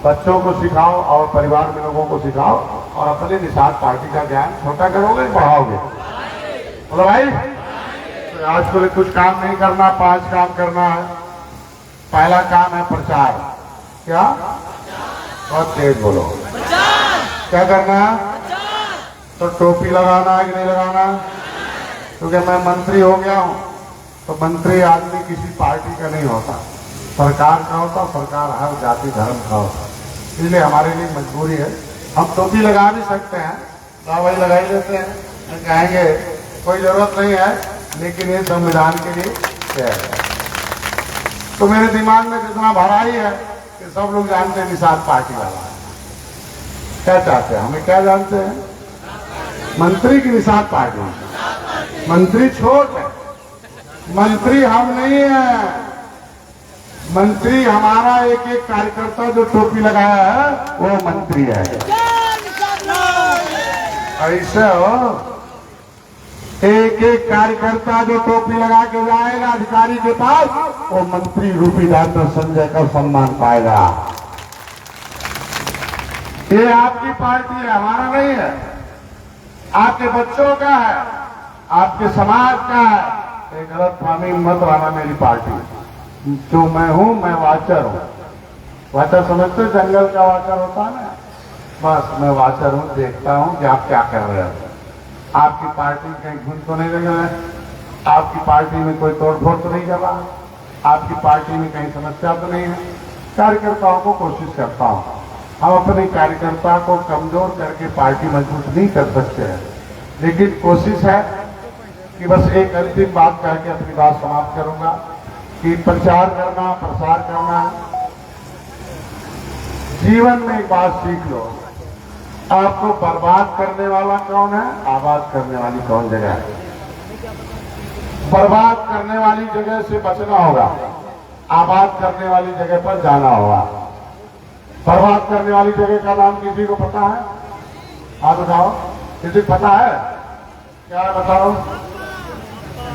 Speaker 1: बच्चों को सिखाओ और परिवार के लोगों को सिखाओ, और अपने निषाद पार्टी का ज्ञान छोटा करोगे, बढ़ाओगे। बोलो भाई, तो आज को कुछ काम नहीं करना, 5 काम करना है। पहला काम है प्रचार। क्या? बहुत तेज बोलो। क्या करना है? तो टोपी लगाना है कि नहीं लगाना? क्योंकि मैं मंत्री हो गया हूं, तो मंत्री आदमी किसी पार्टी का नहीं होता, सरकार का होता। सरकार हर जाति धर्म का होता, इसलिए हमारे लिए मजबूरी है। हम टोपी लगा भी सकते हैं, दवाई लगा ही लेते हैं, कहेंगे कोई जरूरत नहीं है, लेकिन ये संविधान के लिए क्या है। तो मेरे दिमाग में जितना भराई है कि सब लोग जानते हैं निषाद पार्टी वाला है। क्या चाहते हैं? हमें क्या जानते हैं? मंत्री की निषाद पार्टी। मंत्री छोट है, मंत्री हम नहीं है। मंत्री हमारा एक एक कार्यकर्ता जो टोपी लगाया है वो मंत्री है। ऐसे हो, एक एक कार्यकर्ता जो टोपी लगा के जाएगा अधिकारी के पास, वो मंत्री रूपी डॉक्टर संजय का सम्मान पाएगा। ये आपकी पार्टी है, हमारा नहीं है। आपके बच्चों का है, आपके समाज का है। एक गलत फहमी मत लाना मेरी पार्टी। जो मैं हूं, मैं वाचर हूं। वाचर समझते हो? जंगल का वाचर होता है ना, बस मैं वाचर हूं, देखता हूं कि आप क्या कर रहे हो। आपकी पार्टी कहीं घुन तो नहीं लगे है, आपकी पार्टी में कोई तोड़फोड़ तो नहीं कर रहा, आपकी पार्टी में कहीं समस्या तो नहीं है। कार्यकर्ताओं को कोशिश करता हूं, हम अपने कार्यकर्ता को कमजोर करके पार्टी मजबूत नहीं कर सकते हैं, लेकिन कोशिश है कि बस एक अंतिम बात कह के अपनी बात समाप्त करूंगा कि प्रचार करना, प्रसार करना, जीवन में एक बात सीख लो, आपको बर्बाद करने वाला कौन है, आबाद करने वाली कौन जगह है। बर्बाद करने वाली जगह से बचना होगा, आबाद करने वाली जगह पर जाना होगा। बर्बाद करने वाली जगह का नाम किसी को पता है? आप बताओ, किसी को पता है? क्या है बताओ?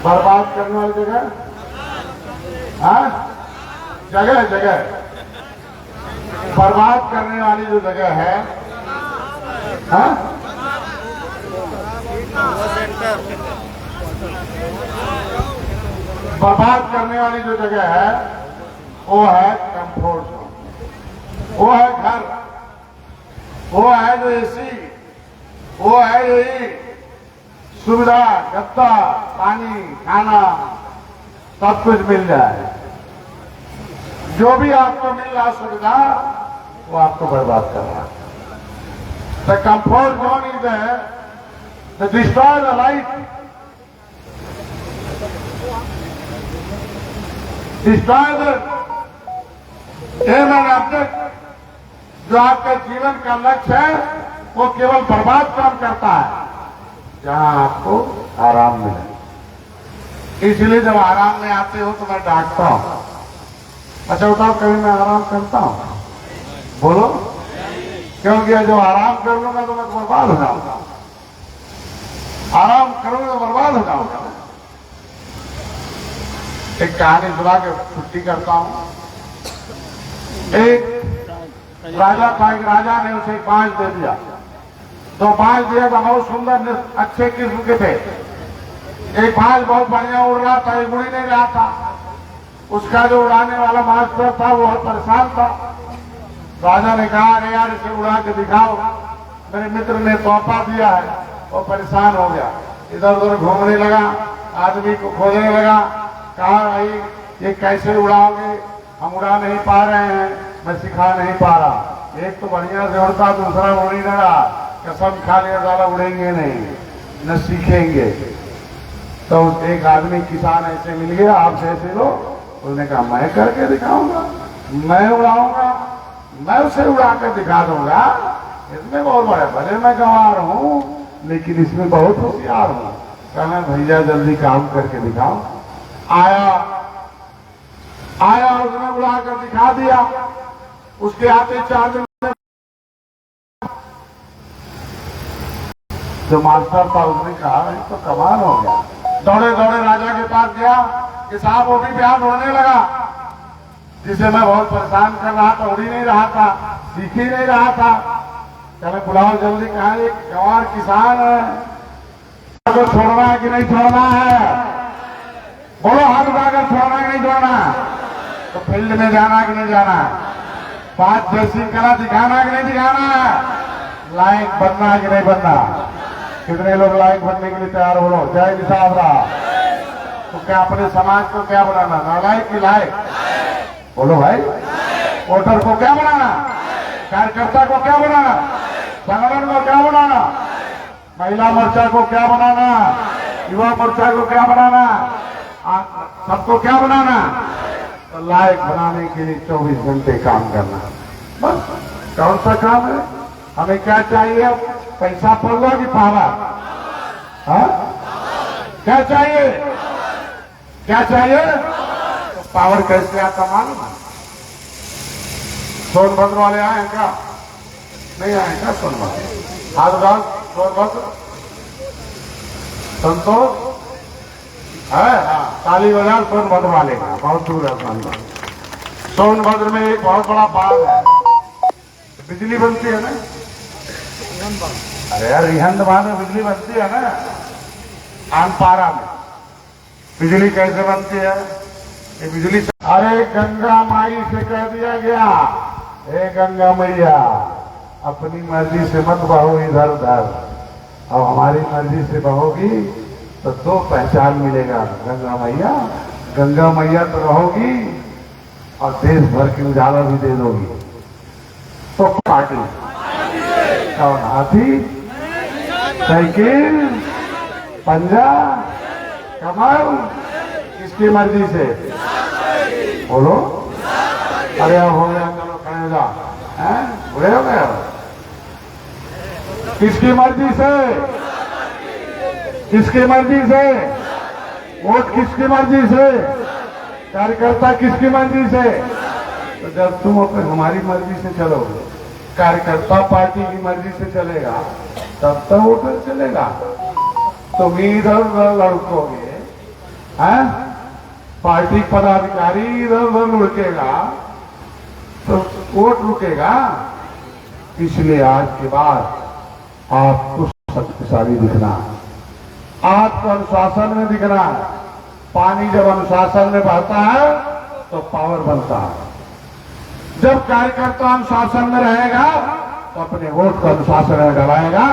Speaker 1: बर्बाद करने वाली जगह, हाँ, जगह जगह बर्बाद करने वाली जो जगह है, हाँ, बर्बाद करने वाली जो जगह है वो है कंफर्ट जोन, वो है घर, वो है जो एसी, वो है यही सुविधा, गद्दा, पानी, खाना, सब कुछ मिल जाए। जो भी आपको मिल रहा सुविधा वो आपको बर्बाद कर रहा है। The comfort zone is there to destroy the life, destroy the aim and object। जो आपके जीवन का लक्ष्य है वो केवल बर्बाद काम करता है, जहां आपको आराम मिले। इसलिए जब आराम में आते हो तो मैं डांटता हूं। अच्छा बताओ, कभी मैं आराम करता हूं? बोलो, क्योंकि जो आराम कर लूंगा तो मैं तो बर्बाद हो जाऊंगा। आराम करूंगा तो बर्बाद हो जाऊंगा। एक कहानी सुना के छुट्टी करता हूं। एक राजा था, एक राजा ने उसे 5 दे दिया। तो 5 दिया तो बहुत सुंदर अच्छे किस्म के थे। एक 5 बहुत बढ़िया उड़ रहा था, एक उड़ ही नहीं रहा था। उसका जो उड़ाने वाला मास्टर था वो बहुत परेशान था। राजा ने कहा, अरे यार इसे उड़ा के दिखाओ, मेरे मित्र ने तोहफा दिया है। वो परेशान हो गया, इधर उधर घूमने लगा, आदमी को खोजने लगा। कहा, भाई ये कैसे उड़ाओगे, हम उड़ा नहीं पा रहे हैं, मैं सिखा नहीं पा रहा। एक तो बढ़िया से उड़ता, दूसरा उड़ नहीं रहा। कसम खा लिया साला उड़ेंगे नहीं, न सीखेंगे। तो एक आदमी किसान ऐसे मिल गया, आपसे ऐसे लो। उसने कहा, मैं करके दिखाऊंगा, मैं उड़ाऊंगा, मैं उसे उड़ा कर दिखा दूंगा। इसमें बहुत बड़े, भले मैं गंवार हूं लेकिन इसमें बहुत होशियार हूं। कहना, भैया जल्दी काम करके दिखाओ। आया, उसने उड़ा कर दिखा दिया। उसके आते 4 दिन जो मास्टर था उसने कहा, ये तो कमाल हो गया। दौड़े दौड़े राजा के पास गया कि साहब वो भी बयान उड़ने लगा, जिसे मैं बहुत परेशान कर रहा था, उड़ ही नहीं रहा था, सीख ही नहीं रहा था। चले बुलाओ जल्दी। कहा, एक गंवार किसान है, को छोड़ना है कि नहीं छोड़ना है? बोलो, हाथ उठाकर छोड़ना है कि नहीं छोड़ना? तो फील्ड में जाना कि नहीं जाना? बात जैसी कला दिखाना कि नहीं दिखाना, लायक बनना कि नहीं बनना। कितने लोग लायक बनने के लिए तैयार हो लो? जय निषाद राज। तो क्या अपने समाज को क्या बनाना, नालायक की लायक? बोलो भाई। वोटर को क्या बनाना, कार्यकर्ता को क्या बनाना, संगठन को क्या बनाना, महिला मोर्चा को क्या बनाना, युवा मोर्चा को क्या बनाना, सबको क्या बनाना? तो लायक बनाने के लिए 24 घंटे काम करना। बस कौन सा काम है? हमें क्या चाहिए? पैसा पड़ लो कि पावर? हाँ, क्या चाहिए? क्या चाहिए? तो पावर कैसे आता मालूम है? सोनभद्र वाले आए हैं क्या? नहीं आए क्या सोनभद्र? हाथराज सोनभद्र संतोष है? हाँ, ताली बाजार सोनभद्र वाले का बहुत दूर है। सोनभद्र में एक बहुत बड़ा बांध है, बिजली बनती है ना। अरे यार, रिहंद बांध में बिजली बनती है ना। आनपारा में बिजली कैसे बनती है? ये बिजली से, अरे गंगा माई से कह दिया गया, हे गंगा मैया अपनी मर्जी से मत बहो इधर उधर, अब हमारी मर्जी से बहोगी तो 2 पहचान मिलेगा। गंगा मैया तो रहोगी और देश भर की उजाला भी दे दोगी। तो पार्टी कौन? हाथी, साइकिल, पंजा, कमर, किसकी मर्जी से? बोलो। अरे अब हो गया, चलो खड़े हो जाओ। बुरे हो गए? किसकी मर्जी से? किसकी मर्जी से? वोट किसकी मर्जी से? कार्यकर्ता किसकी मर्जी से? तो जब तुम अपने हमारी मर्जी से चलोगे, कार्यकर्ता पार्टी की मर्जी से चलेगा, तब तो वोटर चलेगा। तुम इधर उधर लड़कोगे, हैं? पार्टी पदाधिकारी इधर उधर लुढ़केगा तो वोट रुकेगा। इसलिए आज के बाद आपको शक्तिशाली दिखना, आपको अनुशासन में दिखना है। पानी जब अनुशासन में बहता है तो पावर बनता है। जब कार्यकर्ता अनुशासन में रहेगा तो अपने वोट को अनुशासन में डलाएगा,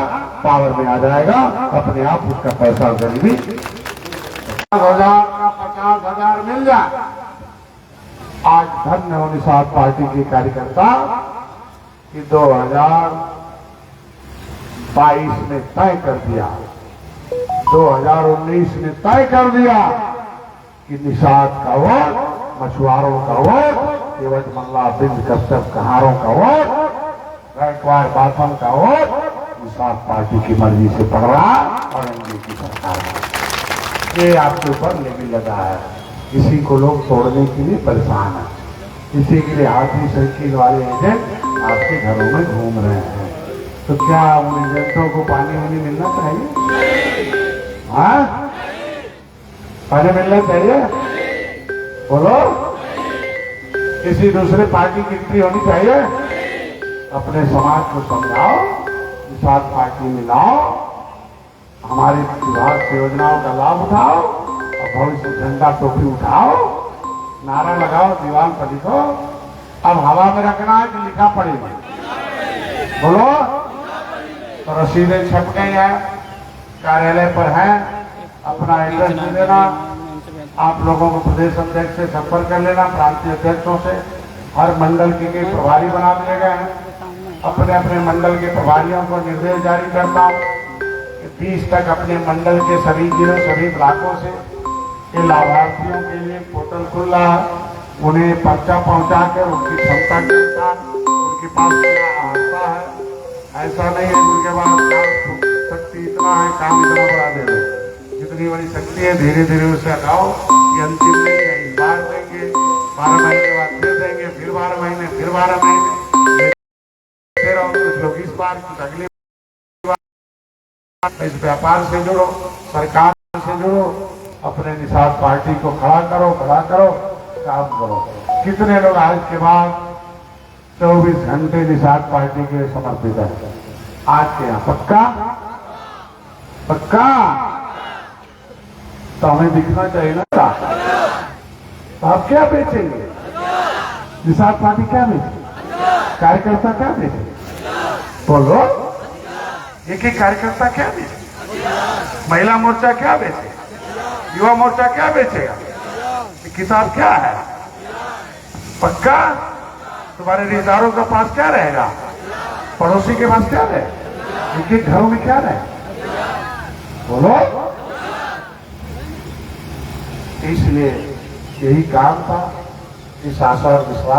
Speaker 1: पावर में आ जाएगा, अपने आप उसका पैसा गरीबी 50,000 का 50,000 मिल जाए। आज धन्य हो निषाद पार्टी के कार्यकर्ता कि 2022 में तय कर दिया, 2019 में तय कर दिया कि निषाद का वोट, मछुआरों का वोट, केवट मल्ला बिंद कश्यप कहारों का वोट, गायकवाड़ बाथम का वोट निषाद पार्टी की मर्जी से पड़ रहा और एनडीए की सरकार है। ये आपके ऊपर लेने लगा है। इसी को लोग तोड़ने के लिए परेशान है। इसी के लिए हाथी साइकिल वाले एजेंट आपके घरों में घूम रहे हैं। तो क्या उन एजेंटों को पानी वानी मिलना चाहिए? हाँ, पानी मिलना चाहिए? बोलो। किसी दूसरे पार्टी की एंट्री होनी चाहिए? अपने समाज को समझाओ, निषाद पार्टी में लाओ, हमारे विभाग की योजनाओं का लाभ उठाओ और भविष्य झंडा टोपी उठाओ, नारा लगाओ, दीवार पर लिखो। अब हवा में रखना है कि लिखा पड़ेगा? बोलो। तो रसीदें छप गई हैं, कार्यालय पर है, अपना एड्रेस दे देना। आप लोगों को प्रदेश अध्यक्ष से संपर्क कर लेना, प्रांतीय अध्यक्षों से। हर मंडल के प्रभारी बना दिए गए हैं। अपने अपने मंडल के प्रभारियों को निर्देश जारी करता हूं कि 20 तक अपने मंडल के सभी जिलों, सभी ब्लॉकों से के लाभार्थियों के लिए पोर्टल खुल रहा है। उन्हें पर्चा पहुंचा कर उनकी क्षमता के अनुसार उनके पास क्या आता है, ऐसा नहीं है उनके पास काम शक्ति इतना है, काम इतना बड़ा दे दो। जितनी बड़ी शक्ति है धीरे धीरे उसे हटाओ। ये अंतिम नहीं है, इस बार देंगे, 12 महीने बाद फिर देंगे, फिर 12 महीने, फिर 12 महीने, फिर और कुछ लोग इस बार कुछ अगली बार। इस व्यापार से जुड़ो, सरकार से जुड़ो, अपने निषाद पार्टी को खड़ा करो, काम करो। कितने लोग आज के बाद 24 घंटे निषाद पार्टी के समर्पित है? आज के यहाँ पक्का पक्का? तो हमें दिखना चाहिए ना। तो आप क्या बेचेंगे? निषाद पार्टी क्या बेचेंगे? कार्यकर्ता क्या बेचे? बोलो, एक एक कार्यकर्ता क्या बेचे? महिला मोर्चा क्या बेचे? युवा मोर्चा क्या बेचेगा? ये किताब क्या है? पक्का तुम्हारे रिश्तेदारों के पास क्या रहेगा? पड़ोसी के पास क्या रहे? उनके घरों में क्या रहे? बोलो। इसलिए यही काम था, इस आशा और विश्वास